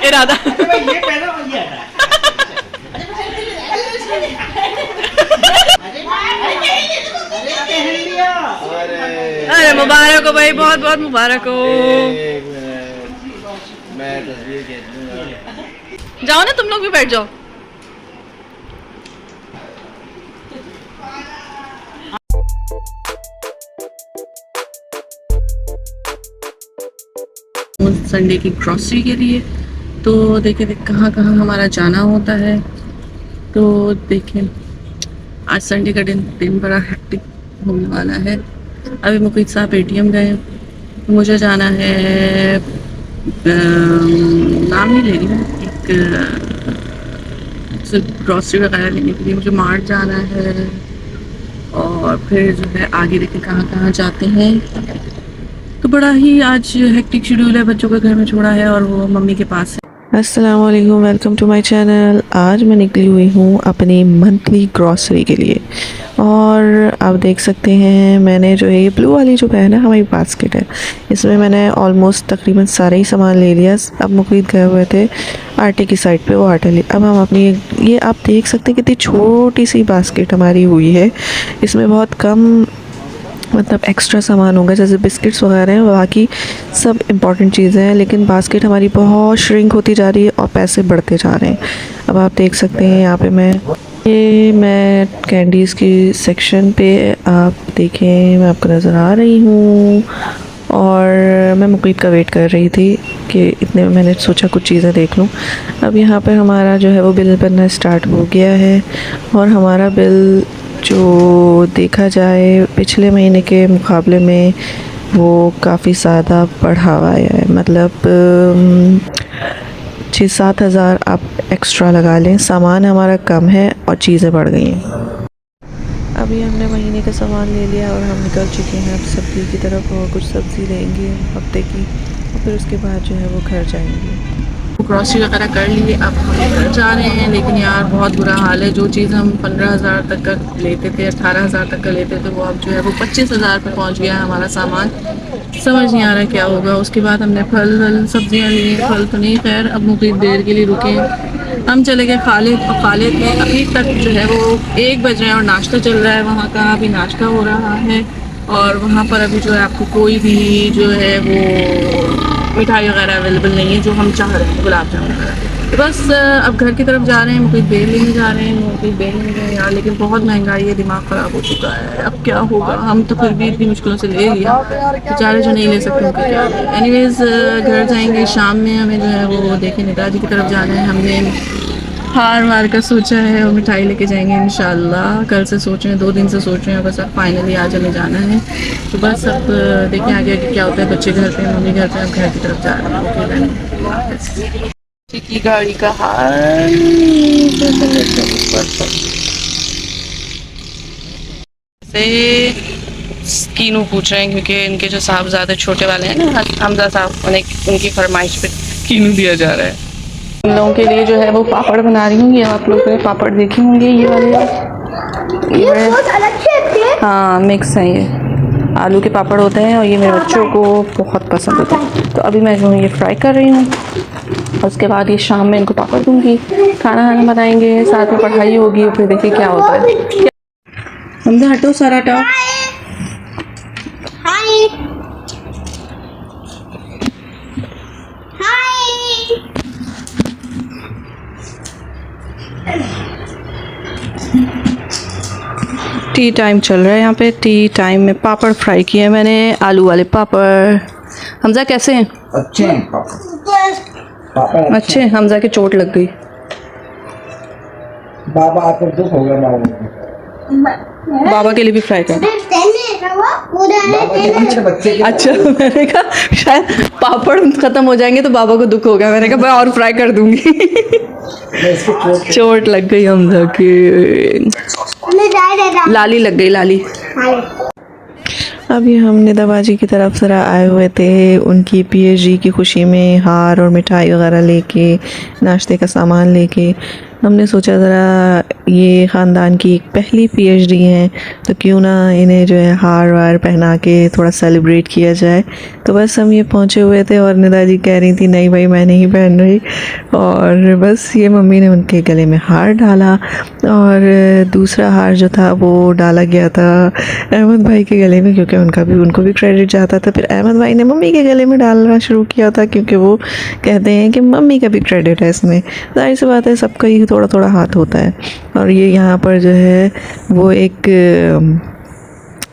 इरादा। ये पहनो और ये अरे मुबारक हो भाई, बहुत बहुत मुबारक हो। मैं तस्वीर खींच लूंगा। जाओ ना, तुम लोग भी बैठ जाओ। संडे की ग्रॉसरी के लिए तो देखें कहाँ कहाँ हमारा जाना होता है। तो देखें आज संडे का दिन बड़ा हेक्टिक होने वाला है। अभी मुकीद साहब एटीएम गए, मुझे जाना है नाम नहीं ले रही हूँ, एक सिर्फ ग्रॉसरी वगैरह लेने के लिए मुझे मार्ट जाना है। और फिर जो है आगे देखें कहाँ कहाँ जाते हैं। तो बड़ा ही आज हेक्टिक शेड्यूल है, बच्चों को घर में छोड़ा है और वो मम्मी के पास है। अस्सलाम वालेकुम, वेलकम टू माय चैनल। आज मैं निकली हुई हूँ अपनी मंथली ग्रॉसरी के लिए और आप देख सकते हैं मैंने जो है ये ब्लू वाली जो है ना हमारी बास्केट है, इसमें मैंने ऑलमोस्ट तकरीबन सारे ही सामान ले लिया। अब मुकीद गए हुए थे आटे की साइड पे, वो आटा ले। अब हम अपनी ये आप देख सकते हैं कितनी छोटी सी बास्केट हमारी हुई है। इसमें बहुत कम मतलब एक्स्ट्रा सामान होगा, जैसे बिस्किट्स वगैरह हैं, बाकी सब इम्पॉर्टेंट चीज़ें हैं, लेकिन बास्केट हमारी बहुत श्रिंक होती जा रही है और पैसे बढ़ते जा रहे हैं। अब आप देख सकते हैं यहाँ पे मैं कैंडीज़ की सेक्शन पे आप देखें मैं आपको नज़र आ रही हूँ और मैं मुकीद का वेट कर रही थी कि इतने में मैंने सोचा कुछ चीज़ें देख लूँ। अब यहाँ पर हमारा जो है वो बिल बनना स्टार्ट हो गया है और हमारा बिल जो देखा जाए पिछले महीने के मुकाबले में वो काफ़ी ज़्यादा बढ़ा हुआ है, मतलब 6-7 हज़ार आप एक्स्ट्रा लगा लें। सामान हमारा कम है और चीज़ें बढ़ गई हैं। अभी हमने महीने का सामान ले लिया और हम निकल चुके हैं अब सब्ज़ी की तरफ, और कुछ सब्ज़ी लेंगे हफ्ते की और फिर उसके बाद जो है वो घर जाएंगे। ग्रॉसरी वगैरह कर लिए, अब हम घर जा रहे हैं। लेकिन यार बहुत बुरा हाल है, जो चीज़ हम 15,000 तक का लेते थे, 18,000 तक का लेते थे, वो अब जो है वो 25,000 पे पहुंच गया है हमारा सामान। समझ नहीं आ रहा क्या होगा। उसके बाद हमने फल सब्जियां ली, फल तो नहीं, खैर अब मुकीद देर के लिए रुके। हम चले गए खालिद, और खालिद में अभी तक जो है वो 1 बज रहे हैं और नाश्ता चल रहा है वहाँ का, अभी नाश्ता हो रहा है। और वहाँ पर अभी जो है आपको कोई भी जो है वो मिठाई वगैरह अवेलेबल नहीं है जो हम चाह रहे हैं, गुलाब जामुन वगैरह। तो बस अब घर की तरफ जा रहे हैं, मुझे बेल लेने जा रहे हैं, मुझे बेल नहीं गए यार, लेकिन बहुत महंगाई है, दिमाग ख़राब हो चुका है। अब क्या होगा, हम तो फिर भी इतनी मुश्किलों से ले लिया, बेचारे जो नहीं ले सकते उनका क्या। एनीवेज़ घर जाएंगे शाम में, हमें जो है वो देखें नेताजी की तरफ जाना है। हमने हार वार का सोचा है और मिठाई लेके जाएंगे इंशाल्लाह। कल से सोच रहे हैं, 2 दिन से सोच रहे हैं, बस अब फाइनली आज हमें जाना है। तो बस अब देखें आगे आगे क्या होता है। बच्चे घर पे, मम्मी घर पे, अब घर की तरफ जा रहे हैं। की गाड़ी का हाल से कीनू पूछ रहे हैं क्योंकि इनके जो साहबजादे छोटे वाले हैं ना हमजा साहब, उनकी फरमाइश पे कीनू दिया जा रहा है। उन लोगों के लिए जो है वो पापड़ बना रही हूँ। ये आप लोग ने पापड़ देखे होंगे, ये वाले ये बहुत अच्छे थे। हाँ मिक्स हैं, ये आलू के पापड़ होते हैं और ये मेरे बच्चों को बहुत पसंद होता है। तो अभी मैं जो ये फ्राई कर रही हूँ और उसके बाद ये शाम में इनको पापड़ दूँगी, खाना बनाएंगे, साथ में पढ़ाई होगी और फिर देखिए क्या होता है। हमजा हटो, सारा हटाओ। टी टाइम चल रहा है यहाँ पे। टी टाइम में पापड़ फ्राई किए हैं मैंने, आलू वाले पापड़। हमजा कैसे हैं? अच्छे हैं पापड़ अच्छे। हमजा के चोट लग गई। बाबा आकर दुख हो गया बाबा के लिए भी फ्राई कर। अच्छा मैंने कहा शायद पापड़ खत्म हो जाएंगे तो बाबा को दुख हो गया, मैंने कहा मैं और फ्राई कर दूंगी। चोट लग गई हमजा की, लाली लग गई, लाली। अभी हम निदाबाजी की तरफ ज़रा आए हुए थे, उनकी पीएचडी की खुशी में हार और मिठाई वगैरह लेके, नाश्ते का सामान लेके। हमने सोचा ज़रा ये ख़ानदान की एक पहली PhD हैं तो क्यों ना इन्हें जो है हार वार पहना के थोड़ा सेलिब्रेट किया जाए। तो बस हम ये पहुँचे हुए थे और निदा जी कह रही थी नहीं भाई मैं नहीं पहन रही, और बस ये मम्मी ने उनके गले में हार डाला और दूसरा हार जो था वो डाला गया था अहमद भाई के गले में, क्योंकि उनको भी क्रेडिट जाता था। फिर अहमद भाई ने मम्मी के गले में डालना शुरू किया था क्योंकि वो कहते हैं कि मम्मी का भी क्रेडिट है इसमें। जाहिर सी बात है सबका ही थोड़ा थोड़ा हाथ होता है। और ये यहाँ पर जो है वो एक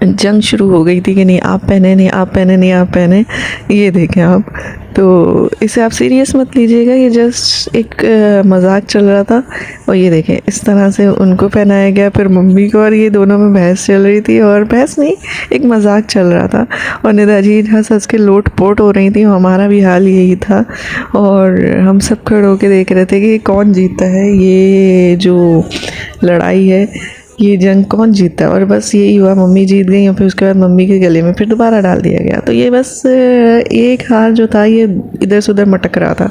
जंग शुरू हो गई थी कि नहीं आप पहने, नहीं आप पहने, नहीं आप पहने। ये देखें आप, तो इसे आप सीरियस मत लीजिएगा, ये जस्ट एक मजाक चल रहा था। और ये देखें इस तरह से उनको पहनाया गया, फिर मम्मी को, और ये दोनों में बहस चल रही थी, और बहस नहीं एक मजाक चल रहा था। और निदा जी हंस हंस के लोट पोट हो रही थी, हमारा भी हाल यही था। और हम सब खड़े होकर देख रहे थे कि कौन जीतता है, ये जो लड़ाई है, ये जंग कौन जीतता है। और बस यही हुआ, मम्मी जीत गई और फिर उसके बाद मम्मी के गले में फिर दोबारा डाल दिया गया। तो ये बस एक हार जो था ये इधर से उधर मटक रहा था।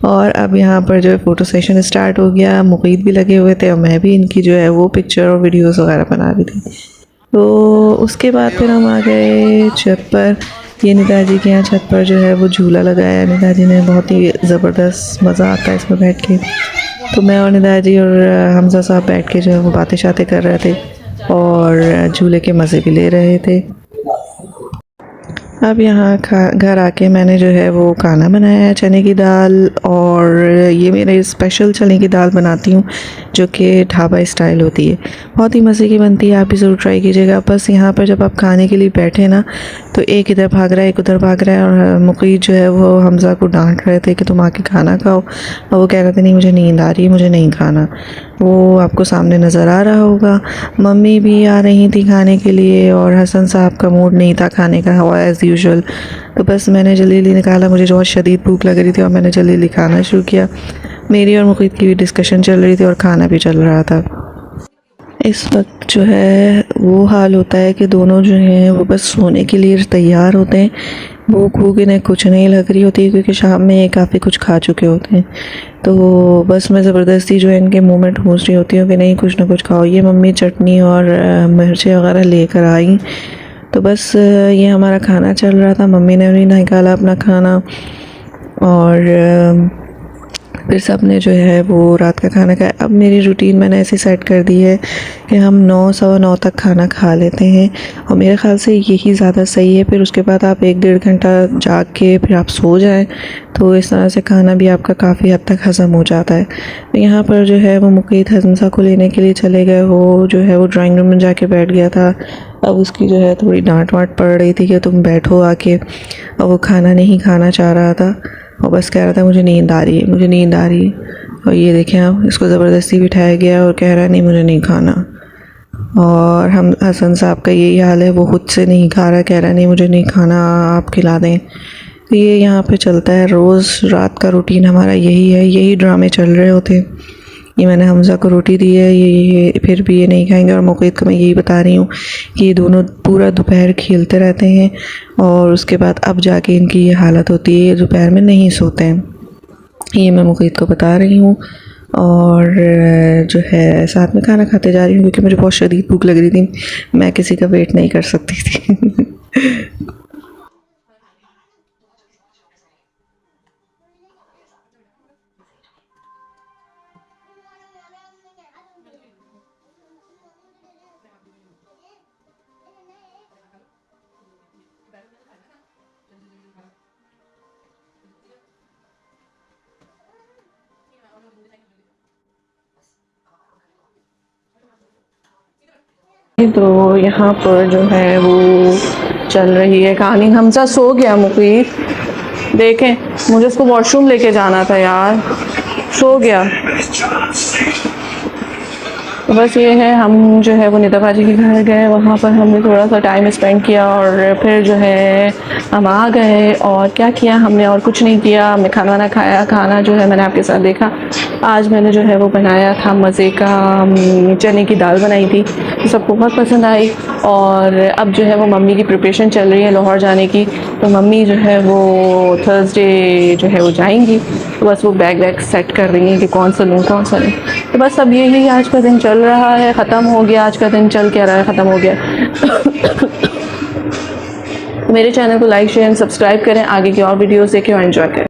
और अब यहाँ पर जो है फ़ोटो सेशन स्टार्ट हो गया, मुक़ीद भी लगे हुए थे और मैं भी इनकी जो है वो पिक्चर और वीडियोस वगैरह बना रही थी। तो उसके बाद फिर हम आ गए छत पर। ये निदा जी के यहाँ छत पर जो है वो झूला लगाया निदा जी ने, बहुत ही ज़बरदस्त मज़ा आता है इसमें बैठ के। तो मैं और निदा जी और हमज़ा साहब बैठ के जो है वो बातें शातें कर रहे थे और झूले के मज़े भी ले रहे थे। अब यहाँ घर आके मैंने जो है वो खाना बनाया है, चने की दाल, और ये मेरे स्पेशल चने की दाल बनाती हूँ जो कि ढाबा स्टाइल होती है, बहुत ही मज़े की बनती है। आप भी ज़रूर ट्राई कीजिएगा। बस यहाँ पर जब आप खाने के लिए बैठे ना तो एक इधर भाग रहा है एक उधर भाग रहा है, और मुक़ीद जो है वो हमज़ा को डांट रहे थे कि तुम आके खाना खाओ, और वो कह रहे थे नहीं मुझे नींद आ रही है, मुझे नहीं खाना। वो आपको सामने नज़र आ रहा होगा। मम्मी भी आ रही थी खाने के लिए और हसन साहब का मूड नहीं था खाने का, हुआ एज़ यूजुअल। तो बस मैंने जल्दी निकाला, मुझे बहुत शदीद भूख लग रही थी और मैंने जल्दी खाना शुरू किया। मेरी और मुक़ीद की भी डिस्कशन चल रही थी और खाना भी चल रहा था। इस वक्त जो है वो हाल होता है कि दोनों जो हैं वो बस सोने के लिए तैयार होते हैं। भूख वूख इन्हें कुछ नहीं लग रही होती क्योंकि शाम में ये काफ़ी कुछ खा चुके होते हैं। तो बस मैं ज़बरदस्ती जो है इनके मुंह में ठूंस रही होती हूँ कि नहीं कुछ ना कुछ खाओ। ये मम्मी चटनी और मिर्चें वगैरह लेकर आई। तो बस ये हमारा खाना चल रहा था, मम्मी ने भी निकाला अपना खाना, और फिर सब ने जो है वो रात का खाना खाया। अब मेरी रूटीन मैंने ऐसे सेट कर दी है कि हम 9 सवा 9 तक खाना खा लेते हैं, और मेरे ख़्याल से यही ज़्यादा सही है। फिर उसके बाद आप 1-1.5 घंटा जाग के फिर आप सो जाएं, तो इस तरह से खाना भी आपका काफ़ी हद तक हज़म हो जाता है। तो यहाँ पर जो है वो मुक़ीद हमज़ा को लेने के लिए चले गए, वो जो है वो ड्राइंग रूम में जाके बैठ गया था। अब उसकी जो है थोड़ी डांट वाट पड़ रही थी कि तुम बैठो आके, और वो खाना नहीं खाना चाह रहा था और बस कह रहा था मुझे नींद आ रही है, मुझे नींद आ रही है। और ये देखें आप, इसको ज़बरदस्ती बिठाया गया और कह रहा है नहीं मुझे नहीं खाना। और हम हसन साहब का यही हाल है, वो खुद से नहीं खा रहा, कह रहा है नहीं मुझे नहीं खाना, आप खिला दें। तो ये यहाँ पे चलता है, रोज़ रात का रूटीन हमारा यही है, यही ड्रामे चल रहे होते हैं। ये मैंने हमज़ा को रोटी दी है, ये फिर भी ये नहीं खाएंगे। और मुक़ीद को मैं यही बता रही हूँ कि ये दोनों पूरा दोपहर खेलते रहते हैं और उसके बाद अब जाके इनकी ये हालत होती है, ये दोपहर में नहीं सोते हैं। ये मैं मुक़ीद को बता रही हूँ। और जो है साथ में खाना खाते जा रही हूँ क्योंकि मुझे बहुत शदीद भूख लग रही थी, मैं किसी का वेट नहीं कर सकती थी। तो यहाँ पर जो है वो चल रही है कहानी। हमज़ा सो गया, मुक़ीद देखें, मुझे उसको वॉशरूम लेके जाना था यार, सो गया। तो बस ये है, हम जो है वो निदा बाजी के घर गए, वहाँ पर हमने थोड़ा सा टाइम स्पेंड किया और फिर जो है हम आ गए। और क्या किया हमने, और कुछ नहीं किया, हमने खाना वाना खाया। खाना जो है मैंने आपके साथ देखा, आज मैंने जो है वो बनाया था मज़े का चने की दाल बनाई थी, तो सबको बहुत पसंद आई। और अब जो है वो मम्मी की प्रिपरेशन चल रही है लाहौर जाने की, तो मम्मी जो है वो थर्सडे जो है वो जाएंगी, तो बस वो बैग वैग सेट कर रही हैं कि कौन सा लूँ कौन सा नहीं। तो बस अब यही आज का दिन चल रहा है, ख़त्म हो गया। आज का दिन चल क्या रहा है, ख़त्म हो गया। मेरे चैनल को लाइक शेयर एंड सब्सक्राइब करें, आगे की और वीडियोस देखें और एंजॉय करें।